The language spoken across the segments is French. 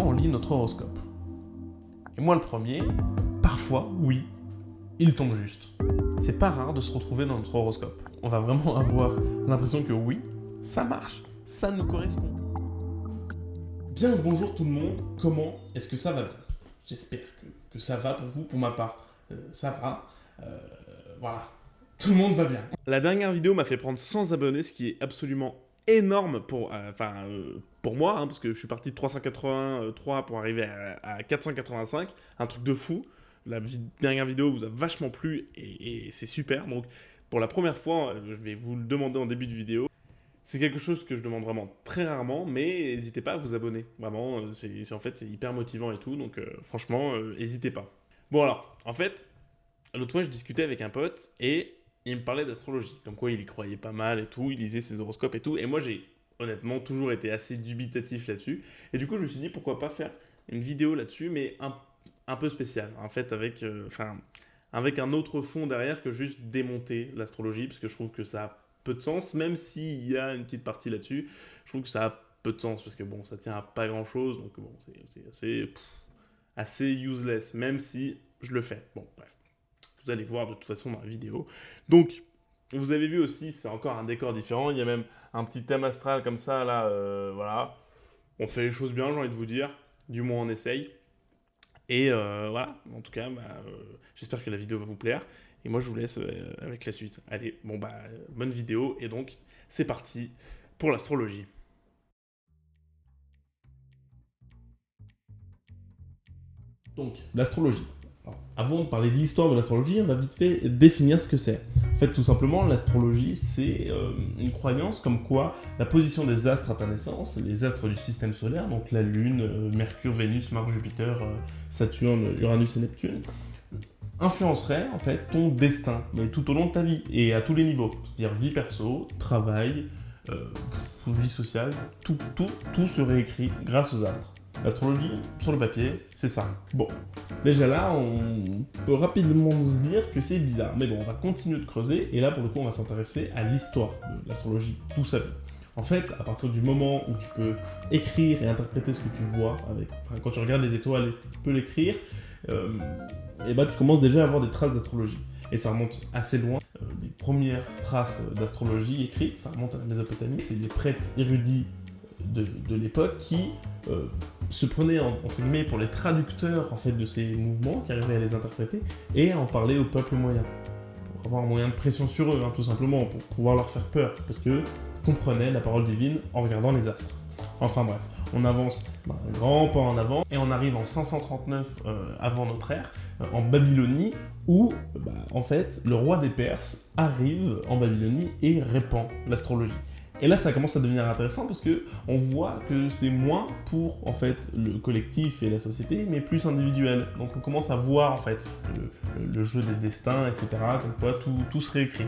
on lit notre horoscope. Et moi le premier, parfois, oui, il tombe juste. C'est pas rare de se retrouver dans notre horoscope. On va vraiment avoir l'impression que oui, ça marche, ça nous correspond. Bien le bonjour tout le monde, comment est-ce que ça va bien? J'espère que ça va pour vous, pour ma part. Ça va, voilà, tout le monde va bien. La dernière vidéo m'a fait prendre 100 abonnés, ce qui est absolument énorme pour moi, parce que je suis parti de 383 pour arriver à 485, un truc de fou. La dernière vidéo vous a vachement plu et c'est super. Donc pour la première fois, je vais vous le demander en début de vidéo. C'est quelque chose que je demande vraiment très rarement, mais n'hésitez pas à vous abonner. Vraiment, en fait, c'est hyper motivant et tout, donc franchement, n'hésitez pas. Bon alors, en fait, l'autre fois, je discutais avec un pote et il me parlait d'astrologie. Comme quoi, il y croyait pas mal et tout, il lisait ses horoscopes et tout. Et moi, j'ai honnêtement toujours été assez dubitatif là-dessus. Et du coup, je me suis dit, pourquoi pas faire une vidéo là-dessus, mais un peu spéciale. En fait, avec un autre fond derrière que juste démonter l'astrologie, parce que je trouve que ça a peu de sens, même s'il y a une petite partie là-dessus. Je trouve que ça a peu de sens, parce que bon, ça tient à pas grand-chose. Donc bon, c'est assez useless, même si je le fais. Bon, bref. Vous allez voir de toute façon dans la vidéo. Donc, vous avez vu aussi, c'est encore un décor différent. Il y a même un petit thème astral comme ça, là, voilà. On fait les choses bien, j'ai envie de vous dire. Du moins, on essaye. Et voilà, en tout cas, j'espère que la vidéo va vous plaire. Et moi, je vous laisse avec la suite. Allez, bon, bonne vidéo. Et donc, c'est parti pour l'astrologie. Donc, l'astrologie. Avant de parler de l'histoire de l'astrologie, on va vite fait définir ce que c'est. En fait, tout simplement, l'astrologie, c'est une croyance comme quoi la position des astres à ta naissance, les astres du système solaire, donc la Lune, Mercure, Vénus, Mars, Jupiter, Saturne, Uranus et Neptune, influencerait en fait ton destin, mais tout au long de ta vie et à tous les niveaux, c'est-à-dire vie perso, travail, vie sociale, tout serait écrit grâce aux astres. L'astrologie, sur le papier, c'est ça. Bon, déjà là, on peut rapidement se dire que c'est bizarre. Mais bon, on va continuer de creuser. Et là, pour le coup, on va s'intéresser à l'histoire de l'astrologie, tout ça. En fait, à partir du moment où tu peux écrire et interpréter ce que tu vois, quand tu regardes les étoiles et que tu peux l'écrire, et tu commences déjà à avoir des traces d'astrologie. Et ça remonte assez loin. Les premières traces d'astrologie écrites, ça remonte à la Mésopotamie. C'est des prêtres érudits de l'époque qui se prenaient entre guillemets pour les traducteurs en fait de ces mouvements, qui arrivaient à les interpréter et à en parler au peuple moyen pour avoir un moyen de pression sur eux, tout simplement, pour pouvoir leur faire peur, parce qu'eux comprenaient la parole divine en regardant les astres. Enfin bref, on avance un grand pas en avant et on arrive en 539 avant notre ère, en Babylonie, où en fait le roi des Perses arrive en Babylonie et répand l'astrologie. Et là, ça commence à devenir intéressant parce que on voit que c'est moins pour en fait le collectif et la société, mais plus individuel. Donc on commence à voir en fait le jeu des destins, etc. Donc quoi, tout se réécrit.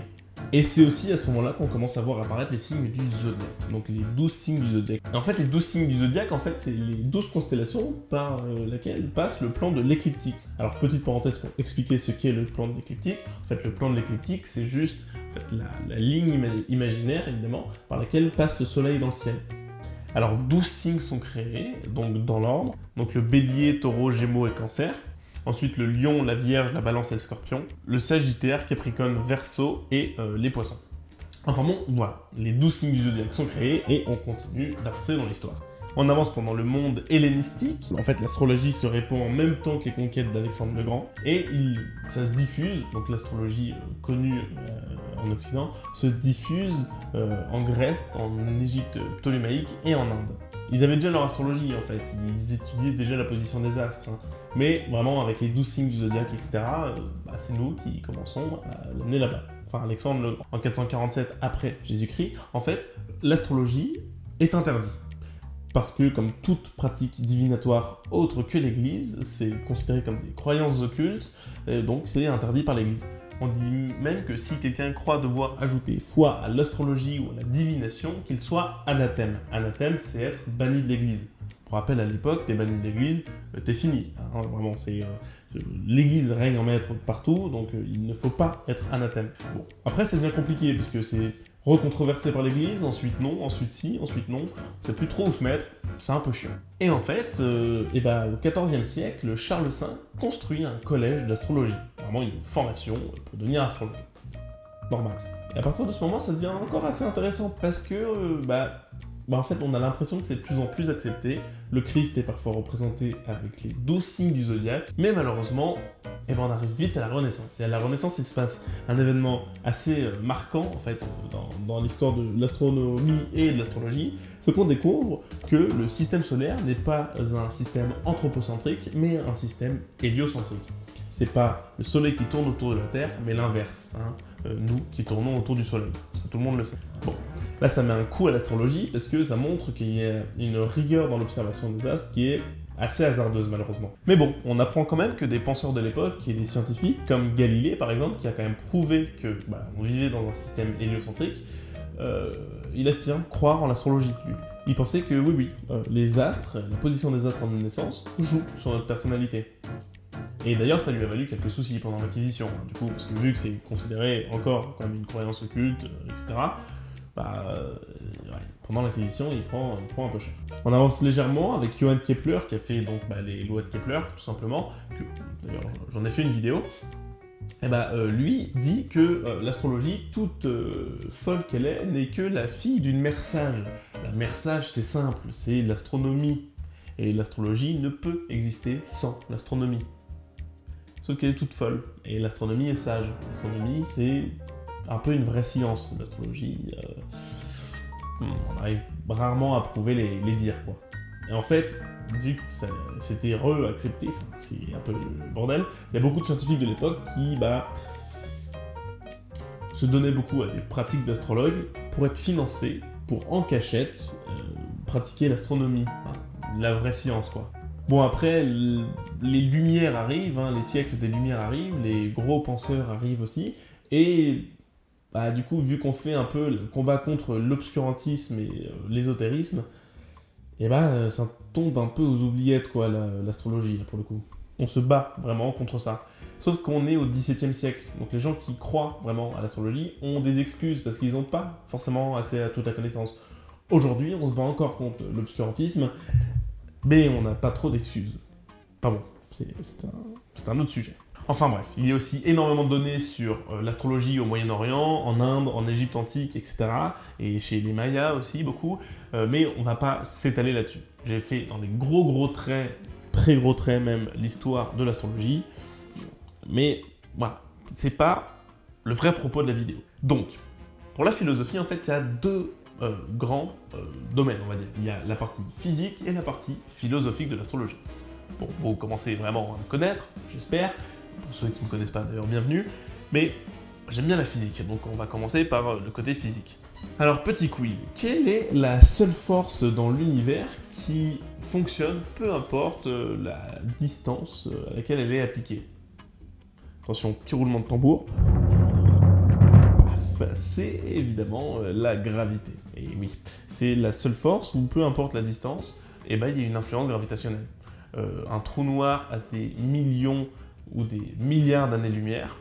Et c'est aussi à ce moment-là qu'on commence à voir apparaître les signes du zodiaque, donc les 12 signes du zodiaque. En fait, les 12 signes du zodiaque, en fait, c'est les 12 constellations par lesquelles passe le plan de l'écliptique. Alors, petite parenthèse pour expliquer ce qu'est le plan de l'écliptique. En fait, le plan de l'écliptique, c'est juste la ligne imaginaire, évidemment, par laquelle passe le soleil dans le ciel. Alors, 12 signes sont créés, donc dans l'ordre. Donc le bélier, taureau, gémeaux et cancer. Ensuite, le lion, la vierge, la balance et le scorpion. Le sagittaire, capricorne, verseau et les poissons. Enfin bon, voilà. Les 12 signes du zodiaque sont créés et on continue d'avancer dans l'histoire. On avance pendant le monde hellénistique. En fait, l'astrologie se répand en même temps que les conquêtes d'Alexandre le Grand. Et ça se diffuse, donc l'astrologie connue en Occident, se diffuse en Grèce, en Égypte ptolémaïque et en Inde. Ils avaient déjà leur astrologie, en fait. Ils étudiaient déjà la position des astres. Mais vraiment, avec les 12 signes du zodiaque, etc., c'est nous qui commençons à l'amener là-bas. Enfin, Alexandre le Grand. En 447 après Jésus-Christ, en fait, l'astrologie est interdite. Parce que, comme toute pratique divinatoire autre que l'Église, c'est considéré comme des croyances occultes, et donc c'est interdit par l'Église. On dit même que si quelqu'un croit devoir ajouter foi à l'astrologie ou à la divination, qu'il soit anathème. Anathème, c'est être banni de l'Église. Pour rappel, à l'époque, t'es banni de l'Église, t'es fini. Vraiment, l'Église règne en maître partout, donc il ne faut pas être anathème. Bon, après, ça devient compliqué, parce que c'est recontroversé par l'église, ensuite non, ensuite si, ensuite non, on sait plus trop où se mettre, c'est un peu chiant. Et en fait, au XIVe siècle, Charles V construit un collège d'astrologie, vraiment une formation pour devenir astrologue. Normal. Et à partir de ce moment, ça devient encore assez intéressant parce que, en fait, on a l'impression que c'est de plus en plus accepté. Le Christ est parfois représenté avec les 12 signes du zodiaque, mais malheureusement, on arrive vite à la Renaissance. Et à la Renaissance, il se passe un événement assez marquant, en fait, dans l'histoire de l'astronomie et de l'astrologie, c'est qu'on découvre que le système solaire n'est pas un système anthropocentrique, mais un système héliocentrique. C'est pas le Soleil qui tourne autour de la Terre, mais l'inverse, nous qui tournons autour du Soleil. Ça, tout le monde le sait. Bon, là, ça met un coup à l'astrologie parce que ça montre qu'il y a une rigueur dans l'observation des astres qui est assez hasardeuse, malheureusement. Mais bon, on apprend quand même que des penseurs de l'époque et des scientifiques, comme Galilée, par exemple, qui a quand même prouvé que on vivait dans un système héliocentrique, il affirme croire en l'astrologie, lui. Il pensait que oui, les astres, la position des astres en naissance, joue sur notre personnalité. Et d'ailleurs, ça lui a valu quelques soucis pendant l'Inquisition, du coup, parce que vu que c'est considéré encore comme une croyance occulte, etc., pendant l'Inquisition, il prend un peu cher. On avance légèrement avec Johann Kepler, qui a fait donc les lois de Kepler, tout simplement, d'ailleurs j'en ai fait une vidéo. Lui dit que l'astrologie, toute folle qu'elle est, n'est que la fille d'une mère sage. La mère sage, c'est simple, c'est l'astronomie. Et l'astrologie ne peut exister sans l'astronomie. Sauf qu'elle est toute folle, et l'astronomie est sage. L'astronomie, c'est un peu une vraie science. L'astrologie, on arrive rarement à prouver les dires, quoi. Et en fait, vu que c'était accepté, c'est un peu le bordel, il y a beaucoup de scientifiques de l'époque qui se donnaient beaucoup à des pratiques d'astrologue pour être financés, pour en cachette, pratiquer l'astronomie, la vraie science, quoi. Bon, après, les Lumières arrivent, les siècles des Lumières arrivent, les gros penseurs arrivent aussi, et du coup, vu qu'on fait un peu le combat contre l'obscurantisme et l'ésotérisme, ça tombe un peu aux oubliettes, quoi, l'astrologie, là, pour le coup. On se bat vraiment contre ça. Sauf qu'on est au XVIIe siècle, donc les gens qui croient vraiment à l'astrologie ont des excuses, parce qu'ils n'ont pas forcément accès à toute la connaissance. Aujourd'hui, on se bat encore contre l'obscurantisme, mais on n'a pas trop d'excuses. Enfin bon, c'est un autre sujet. Enfin bref, il y a aussi énormément de données sur l'astrologie au Moyen-Orient, en Inde, en Égypte antique, etc. Et chez les Mayas aussi, beaucoup. Mais on va pas s'étaler là-dessus. J'ai fait dans des gros traits, très gros traits même, l'histoire de l'astrologie. Mais voilà, c'est pas le vrai propos de la vidéo. Donc, pour la philosophie, en fait, il y a deux grands domaines, on va dire. Il y a la partie physique et la partie philosophique de l'astrologie. Bon, vous commencez vraiment à me connaître, j'espère. Pour ceux qui ne me connaissent pas, d'ailleurs, bienvenue. Mais j'aime bien la physique, donc on va commencer par le côté physique. Alors, petit quiz. Quelle est la seule force dans l'univers qui fonctionne, peu importe la distance à laquelle elle est appliquée? Attention, petit roulement de tambour. C'est évidemment la gravité. Et oui, c'est la seule force où, peu importe la distance, il y a une influence gravitationnelle. Un trou noir à des millions ou des milliards d'années-lumière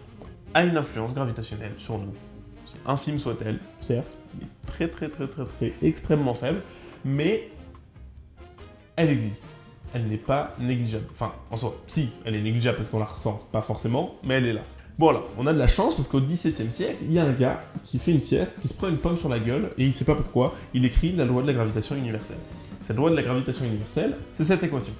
a une influence gravitationnelle sur nous. C'est infime soit-elle, certes, mais très extrêmement faible, mais elle existe. Elle n'est pas négligeable. Enfin, en soi, si, elle est négligeable parce qu'on la ressent, pas forcément, mais elle est là. Bon alors, on a de la chance parce qu'au XVIIe siècle, il y a un gars qui fait une sieste, qui se prend une pomme sur la gueule, et il sait pas pourquoi, il écrit la loi de la gravitation universelle. Cette loi de la gravitation universelle, c'est cette équation.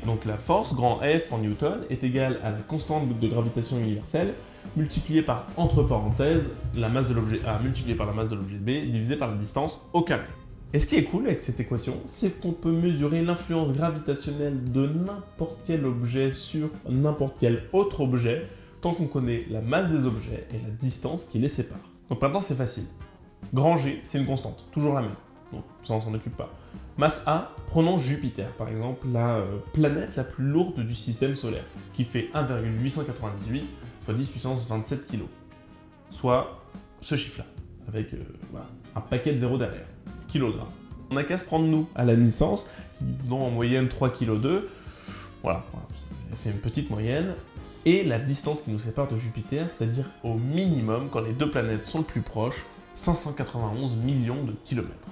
Donc la force, grand F en Newton, est égale à la constante de gravitation universelle, multipliée par, entre parenthèses, la masse de l'objet A multipliée par la masse de l'objet B, divisée par la distance au carré. Et ce qui est cool avec cette équation, c'est qu'on peut mesurer l'influence gravitationnelle de n'importe quel objet sur n'importe quel autre objet, tant qu'on connaît la masse des objets et la distance qui les sépare. Donc maintenant c'est facile. Grand G, c'est une constante, toujours la même. Donc ça on s'en occupe pas. Masse A, prenons Jupiter, par exemple, la planète la plus lourde du système solaire, qui fait 1,898 x 10 puissance 27 kg. Soit ce chiffre-là, avec un paquet de zéros derrière. Kilogrammes. On n'a qu'à se prendre nous à la naissance, dont en moyenne 3,2 kg. Voilà, c'est une petite moyenne. Et la distance qui nous sépare de Jupiter, c'est-à-dire au minimum, quand les deux planètes sont le plus proches, 591 millions de kilomètres.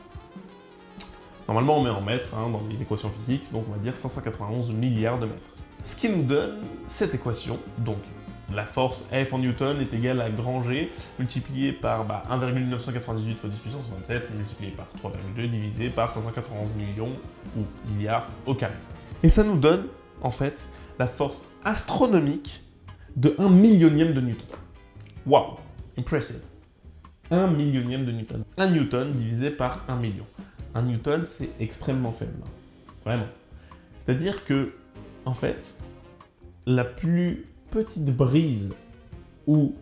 Normalement, on met en mètres dans les équations physiques, donc on va dire 591 milliards de mètres. Ce qui nous donne cette équation, donc la force F en Newton est égale à grand G multiplié par 1,998 fois 10 puissance 27 multiplié par 3,2 divisé par 591 millions ou milliards au carré. Et ça nous donne en fait la force astronomique de 1 millionième de Newton. Waouh, impressive. 1 millionième de Newton. 1 Newton divisé par 1 million. 1 Newton, c'est extrêmement faible. Vraiment. C'est-à-dire que, en fait, la plus petite brise ou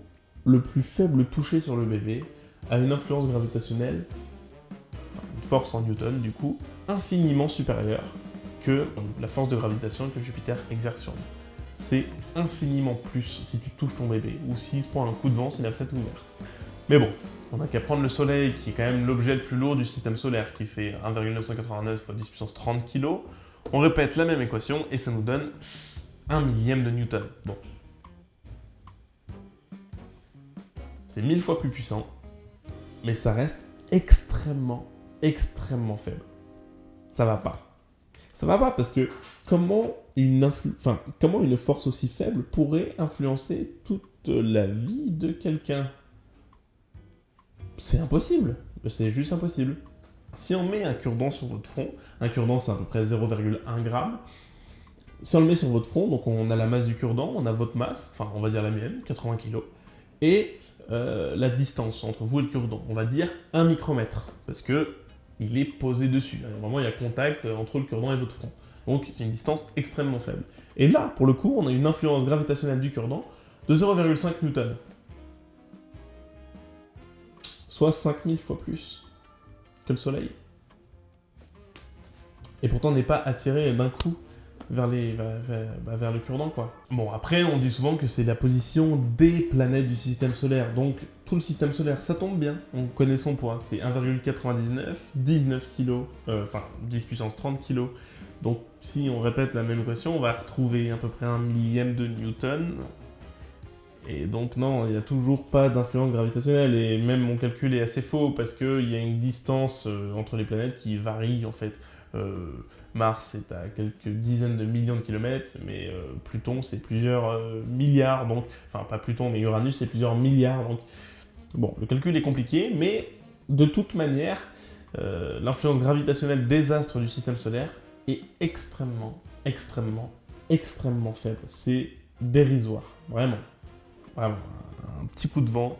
le plus faible toucher sur le bébé a une influence gravitationnelle, une force en Newton du coup, infiniment supérieure que la force de gravitation que Jupiter exerce sur nous. C'est infiniment plus si tu touches ton bébé ou s'il se prend un coup de vent si la fenêtre est ouverte. Mais bon, on n'a qu'à prendre le Soleil qui est quand même l'objet le plus lourd du système solaire qui fait 1,989 fois 10 puissance 30 kg. On répète la même équation et ça nous donne 1 millième de Newton. Bon. C'est 1000 fois plus puissant, mais ça reste extrêmement, extrêmement faible. Ça va pas. Ça va pas parce que comment une force aussi faible pourrait influencer toute la vie de quelqu'un? C'est impossible. C'est juste impossible. Si on met un cure-dent sur votre front, un cure-dent c'est à peu près 0,1 g. Si on le met sur votre front, donc on a la masse du cure-dent, on a votre masse, enfin on va dire la mienne, 80 kg, et la distance entre vous et le cure-dent, on va dire 1 micromètre, parce que il est posé dessus. Vraiment, il y a contact entre le cure-dent et votre front. Donc, c'est une distance extrêmement faible. Et là, pour le coup, on a une influence gravitationnelle du cure-dent de 0,5 newton. Soit 5000 fois plus que le Soleil. Et pourtant, on n'est pas attiré d'un coup vers le cure-dent, quoi. Bon, après, on dit souvent que c'est la position des planètes du système solaire. Donc, tout le système solaire, ça tombe bien. On connaît son poids. C'est 1,99, 19 kg, 10 puissance 30 kg. Donc, si on répète la même équation, on va retrouver à peu près 1 millième de Newton. Et donc, non, il n'y a toujours pas d'influence gravitationnelle. Et même mon calcul est assez faux parce qu'il y a une distance entre les planètes qui varie, en fait. Mars est à quelques dizaines de millions de kilomètres, mais Pluton c'est plusieurs milliards, donc, enfin pas Pluton mais Uranus c'est plusieurs milliards, donc bon, le calcul est compliqué, mais de toute manière, l'influence gravitationnelle des astres du système solaire est extrêmement, extrêmement, extrêmement faible. C'est dérisoire, vraiment. Vraiment, un petit coup de vent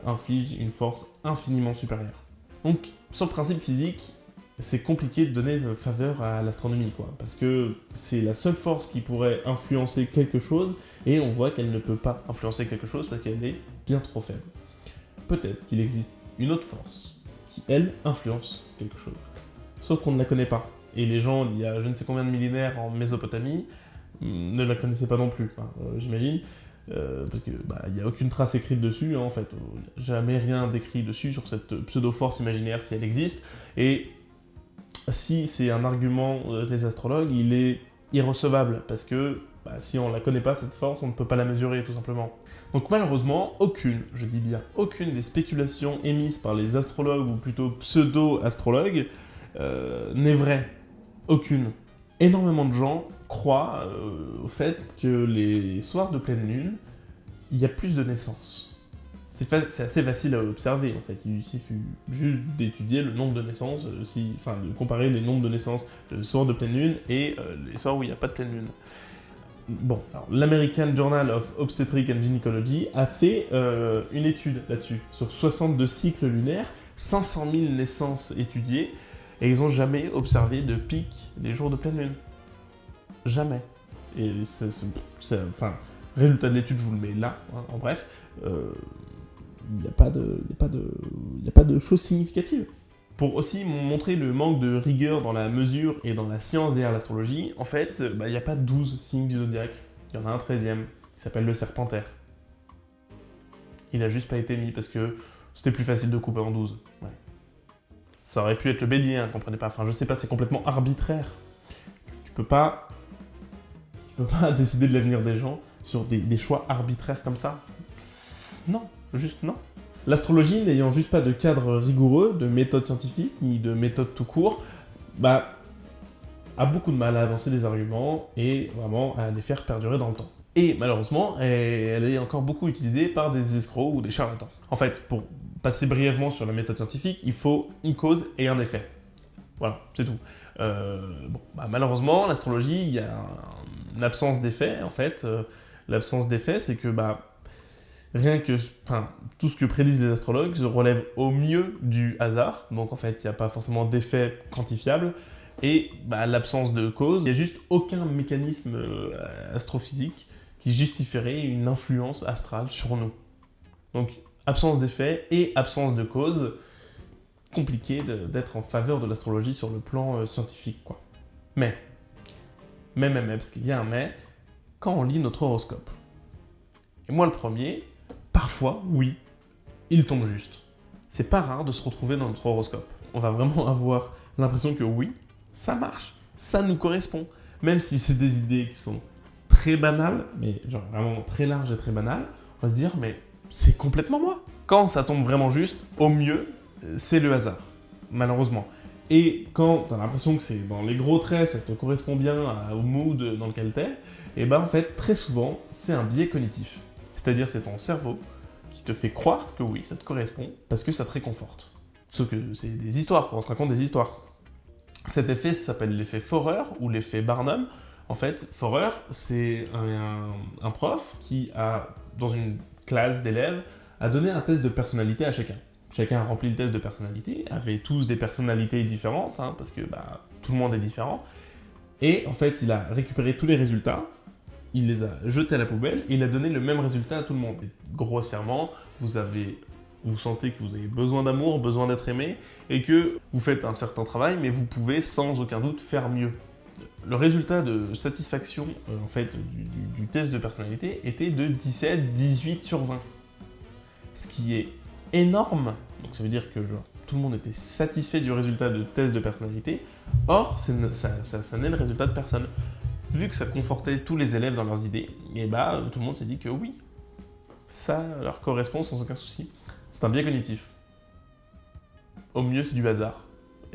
inflige une force infiniment supérieure. Donc, sur le principe physique, c'est compliqué de donner faveur à l'astronomie, quoi, parce que c'est la seule force qui pourrait influencer quelque chose, et on voit qu'elle ne peut pas influencer quelque chose parce qu'elle est bien trop faible. Peut-être qu'il existe une autre force qui, elle, influence quelque chose, sauf qu'on ne la connaît pas. Et les gens, il y a je ne sais combien de millénaires en Mésopotamie, ne la connaissaient pas non plus, j'imagine, parce qu'il n'y a aucune trace écrite dessus, en fait, jamais rien d'écrit dessus sur cette pseudo-force imaginaire si elle existe, et si c'est un argument des astrologues, il est irrecevable, parce que si on ne la connaît pas, cette force, on ne peut pas la mesurer, tout simplement. Donc malheureusement, aucune, je dis bien aucune des spéculations émises par les astrologues, ou plutôt pseudo-astrologues, n'est vraie. Aucune. Énormément de gens croient au fait que les soirs de pleine lune, il y a plus de naissances. C'est assez facile à observer, en fait. Il suffit juste d'étudier le nombre de naissances, de comparer les nombres de naissances le soir de pleine lune et les soirs où il n'y a pas de pleine lune. Bon, alors, l'American Journal of Obstetric and Gynecology a fait une étude là-dessus, sur 62 cycles lunaires, 500 000 naissances étudiées, et ils n'ont jamais observé de pic les jours de pleine lune. Jamais. Et résultat de l'étude, je vous le mets là, en bref. Il n'y a pas de choses significatives. Pour aussi montrer le manque de rigueur dans la mesure et dans la science derrière l'astrologie, en fait, il n'y a pas 12 signes du zodiaque. Il y en a un 13e, qui s'appelle le Serpentaire. Il a juste pas été mis parce que c'était plus facile de couper en 12. Ouais. Ça aurait pu être le Bélier, comprenez pas. Enfin, je sais pas, c'est complètement arbitraire. Tu peux pas décider de l'avenir des gens sur des choix arbitraires comme ça. Non. Juste non. L'astrologie n'ayant juste pas de cadre rigoureux, de méthode scientifique, ni de méthode tout court, a beaucoup de mal à avancer des arguments et vraiment à les faire perdurer dans le temps. Et malheureusement, elle est encore beaucoup utilisée par des escrocs ou des charlatans. En fait, pour passer brièvement sur la méthode scientifique, il faut une cause et un effet. Voilà, c'est tout. Malheureusement, l'astrologie, il y a une absence d'effet, en fait. L'absence d'effet, c'est que tout ce que prédisent les astrologues relève au mieux du hasard. Donc en fait, il n'y a pas forcément d'effet quantifiable. Et l'absence de cause, il n'y a juste aucun mécanisme astrophysique qui justifierait une influence astrale sur nous. Donc absence d'effet et absence de cause, compliqué d'être en faveur de l'astrologie sur le plan scientifique, quoi. Mais, parce qu'il y a un mais, quand on lit notre horoscope, et moi le premier, parfois, oui, il tombe juste. C'est pas rare de se retrouver dans notre horoscope. On va vraiment avoir l'impression que oui, ça marche, ça nous correspond. Même si c'est des idées qui sont très banales, mais genre vraiment très larges et très banales, on va se dire, mais c'est complètement moi. Quand ça tombe vraiment juste, au mieux, c'est le hasard, malheureusement. Et quand t'as l'impression que c'est dans les gros traits, ça te correspond bien au mood dans lequel t'es, et en fait, très souvent, c'est un biais cognitif. C'est-à-dire, c'est ton cerveau qui te fait croire que oui, ça te correspond, parce que ça te réconforte. Sauf que c'est des histoires, on se raconte des histoires. Cet effet s'appelle l'effet Forer ou l'effet Barnum. En fait, Forer, c'est un prof qui a, dans une classe d'élèves, a donné un test de personnalité à chacun. Chacun a rempli le test de personnalité, avait tous des personnalités différentes, parce que tout le monde est différent. Et en fait, il a récupéré tous les résultats, il les a jetés à la poubelle, et il a donné le même résultat à tout le monde. Et grossièrement, vous sentez que vous avez besoin d'amour, besoin d'être aimé, et que vous faites un certain travail, mais vous pouvez sans aucun doute faire mieux. Le résultat de satisfaction du test de personnalité était de 17-18 sur 20. Ce qui est énorme, donc ça veut dire que tout le monde était satisfait du résultat de test de personnalité, or ça n'est le résultat de personne. Vu que ça confortait tous les élèves dans leurs idées, et tout le monde s'est dit que oui, ça leur correspond sans aucun souci. C'est un biais cognitif. Au mieux, c'est du hasard.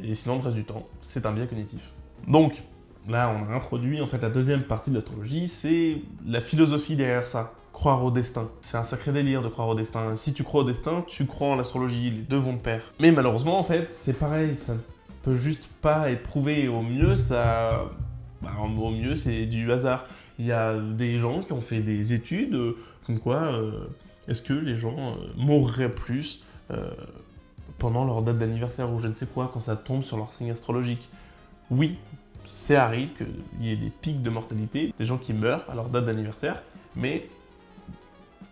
Et sinon, le reste du temps, c'est un biais cognitif. Donc, là, on a introduit en fait la deuxième partie de l'astrologie, c'est la philosophie derrière ça. Croire au destin. C'est un sacré délire de croire au destin. Si tu crois au destin, tu crois en l'astrologie, les deux vont de pair. Mais malheureusement, en fait, c'est pareil, ça ne peut juste pas être prouvé. Au mieux, au mieux, c'est du hasard. Il y a des gens qui ont fait des études comme quoi est-ce que les gens mourraient plus pendant leur date d'anniversaire ou je ne sais quoi quand ça tombe sur leur signe astrologique. Oui, ça arrive qu'il y ait des pics de mortalité, des gens qui meurent à leur date d'anniversaire, mais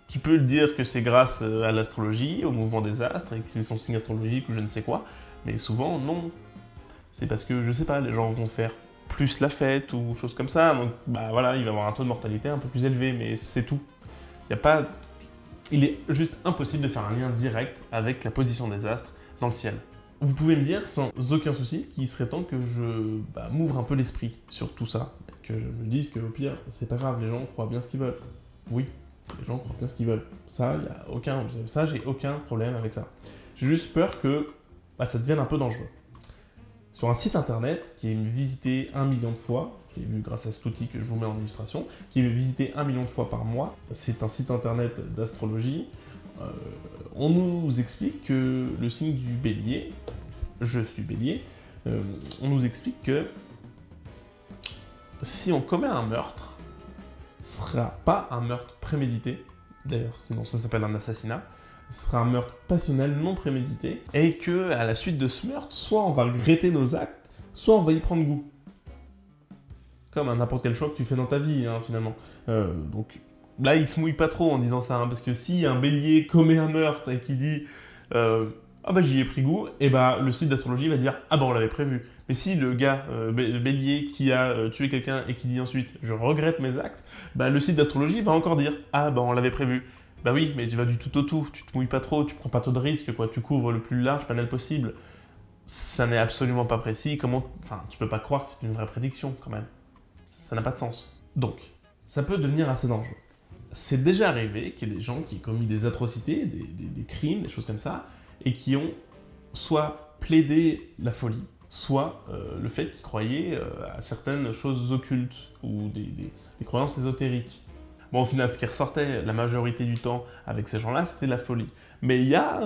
qui peut le dire que c'est grâce à l'astrologie, au mouvement des astres, et que c'est son signe astrologique ou je ne sais quoi, mais souvent non. C'est parce que, je sais pas, les gens vont faire plus la fête ou choses comme ça, donc il va y avoir un taux de mortalité un peu plus élevé, mais c'est tout. Il est juste impossible de faire un lien direct avec la position des astres dans le ciel. Vous pouvez me dire sans aucun souci qu'il serait temps que je m'ouvre un peu l'esprit sur tout ça, que je me dise qu'au pire, c'est pas grave, les gens croient bien ce qu'ils veulent. Oui, les gens croient bien ce qu'ils veulent. Ça, j'ai aucun problème avec ça. J'ai juste peur que ça devienne un peu dangereux. Sur un site internet qui est visité 1 million de fois, j'ai vu grâce à cet outil que je vous mets en illustration, qui est visité 1 million de fois par mois, c'est un site internet d'astrologie, on nous explique que le signe du bélier, je suis bélier, on nous explique que si on commet un meurtre, ce ne sera pas un meurtre prémédité, d'ailleurs, sinon ça s'appelle un assassinat, ce sera un meurtre passionnel non prémédité, et que à la suite de ce meurtre, soit on va regretter nos actes, soit on va y prendre goût. Comme à n'importe quel choix que tu fais dans ta vie, finalement. Donc là, il se mouille pas trop en disant ça, parce que si un bélier commet un meurtre et qui dit j'y ai pris goût, et le site d'astrologie va dire on l'avait prévu. Mais si le gars, le bélier qui a tué quelqu'un et qui dit ensuite je regrette mes actes, le site d'astrologie va encore dire on l'avait prévu. Oui, mais tu vas du tout au tout, tu te mouilles pas trop, tu prends pas trop de risques, tu couvres le plus large panel possible. Ça n'est absolument pas précis, tu peux pas croire que c'est une vraie prédiction quand même. Ça n'a pas de sens. Donc, ça peut devenir assez dangereux. c'est déjà arrivé qu'il y ait des gens qui ont commis des atrocités, des crimes, des choses comme ça, et qui ont soit plaidé la folie, soit le fait qu'ils croyaient à certaines choses occultes ou des croyances ésotériques. Bon, au final, ce qui ressortait la majorité du temps avec ces gens-là, c'était la folie. Mais il y a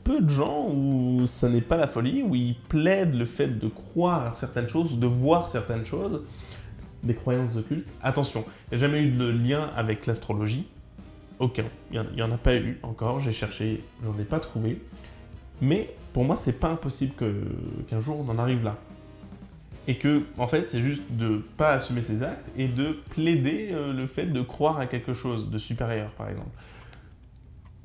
peu de gens où ça n'est pas la folie, où ils plaident le fait de croire à certaines choses, ou de voir certaines choses, des croyances occultes. Attention, il n'y a jamais eu de lien avec l'astrologie. Aucun. Il n'y en a pas eu encore. J'ai cherché, j'en ai pas trouvé. Mais pour moi, c'est pas impossible qu'un jour on en arrive là. Et que, en fait, c'est juste de pas assumer ses actes et de plaider le fait de croire à quelque chose de supérieur, par exemple.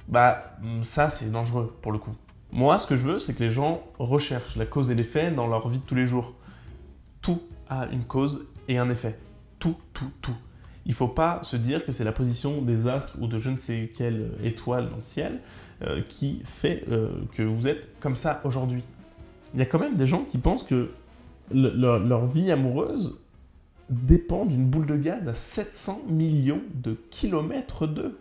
Bah, ça, c'est dangereux, pour le coup. Moi, ce que je veux, c'est que les gens recherchent la cause et l'effet dans leur vie de tous les jours. Tout a une cause et un effet. Tout. Il faut pas se dire que c'est la position des astres ou de je ne sais quelle étoile dans le ciel qui fait que vous êtes comme ça aujourd'hui. Il y a quand même des gens qui pensent que leur vie amoureuse dépend d'une boule de gaz à 700 millions de kilomètres d'eux.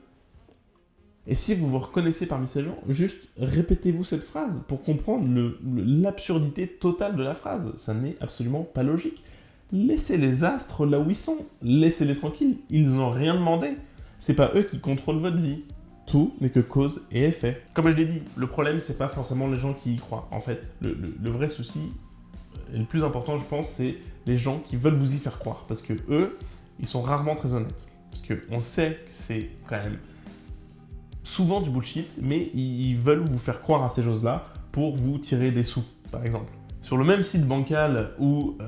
Et si vous vous reconnaissez parmi ces gens, juste répétez-vous cette phrase pour comprendre l'absurdité totale de la phrase. Ça n'est absolument pas logique. Laissez les astres là où ils sont. Laissez-les tranquilles. Ils n'ont rien demandé. C'est pas eux qui contrôlent votre vie. Tout n'est que cause et effet. Comme je l'ai dit, le problème, c'est pas forcément les gens qui y croient. En fait, le vrai souci, et le plus important, je pense, c'est les gens qui veulent vous y faire croire. Parce que eux, ils sont rarement très honnêtes. Parce qu'on sait que c'est quand même souvent du bullshit, mais ils veulent vous faire croire à ces choses-là pour vous tirer des sous, par exemple. Sur le même site bancal où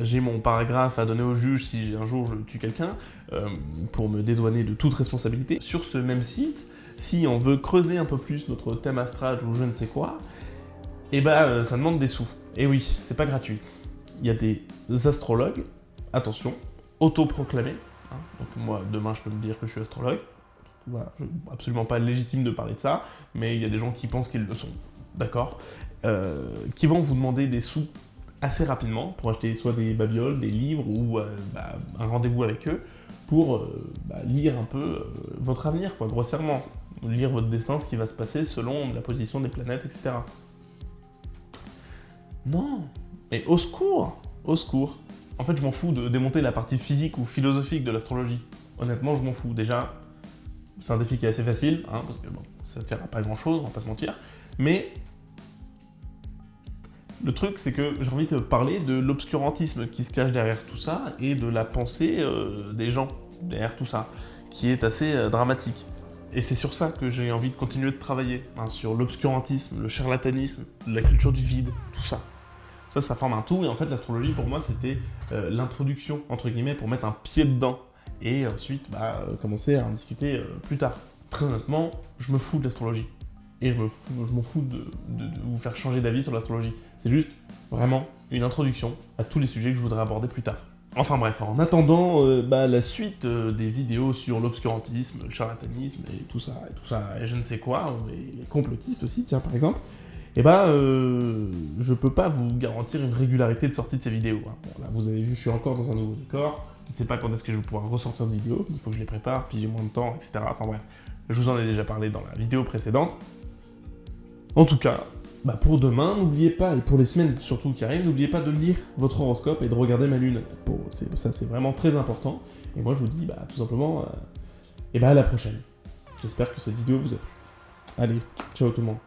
j'ai mon paragraphe à donner au juge si un jour je tue quelqu'un, pour me dédouaner de toute responsabilité, sur ce même site, si on veut creuser un peu plus notre thème astral ou je ne sais quoi, ça demande des sous. Et oui, c'est pas gratuit. Il y a des astrologues, attention, autoproclamés. Donc moi, demain, je peux me dire que je suis astrologue. Voilà, absolument pas légitime de parler de ça, mais il y a des gens qui pensent qu'ils le sont, d'accord, qui vont vous demander des sous assez rapidement pour acheter soit des babioles, des livres ou un rendez-vous avec eux pour lire un peu votre avenir, quoi, grossièrement. Lire votre destin, ce qui va se passer selon la position des planètes, etc. Non, mais au secours, au secours. En fait, je m'en fous de démonter la partie physique ou philosophique de l'astrologie. Honnêtement, je m'en fous. Déjà, c'est un défi qui est assez facile, parce que bon, ça ne tient à pas grand-chose, on va pas se mentir. Mais le truc, c'est que j'ai envie de parler de l'obscurantisme qui se cache derrière tout ça et de la pensée des gens derrière tout ça, qui est assez dramatique. Et c'est sur ça que j'ai envie de continuer de travailler, sur l'obscurantisme, le charlatanisme, la culture du vide, tout ça. Ça forme un tout, et en fait, l'astrologie, pour moi, c'était l'introduction, entre guillemets, pour mettre un pied dedans. Et ensuite, commencer à en discuter plus tard. Très honnêtement, je me fous de l'astrologie. Et je m'en fous de vous faire changer d'avis sur l'astrologie. C'est juste vraiment une introduction à tous les sujets que je voudrais aborder plus tard. Enfin bref, en attendant la suite des vidéos sur l'obscurantisme, le charlatanisme et tout ça, et je ne sais quoi, et les complotistes aussi, tiens, par exemple, je peux pas vous garantir une régularité de sortie de ces vidéos. Bon, là, vous avez vu, je suis encore dans un nouveau décor. Je ne sais pas quand est-ce que je vais pouvoir ressortir de vidéos, il faut que je les prépare, puis j'ai moins de temps, etc. Enfin bref, je vous en ai déjà parlé dans la vidéo précédente. En tout cas, pour demain, n'oubliez pas, et pour les semaines surtout qui arrivent, n'oubliez pas de lire votre horoscope et de regarder ma lune. Ça, c'est vraiment très important. Et moi, je vous dis tout simplement, à la prochaine. J'espère que cette vidéo vous a plu. Allez, ciao tout le monde.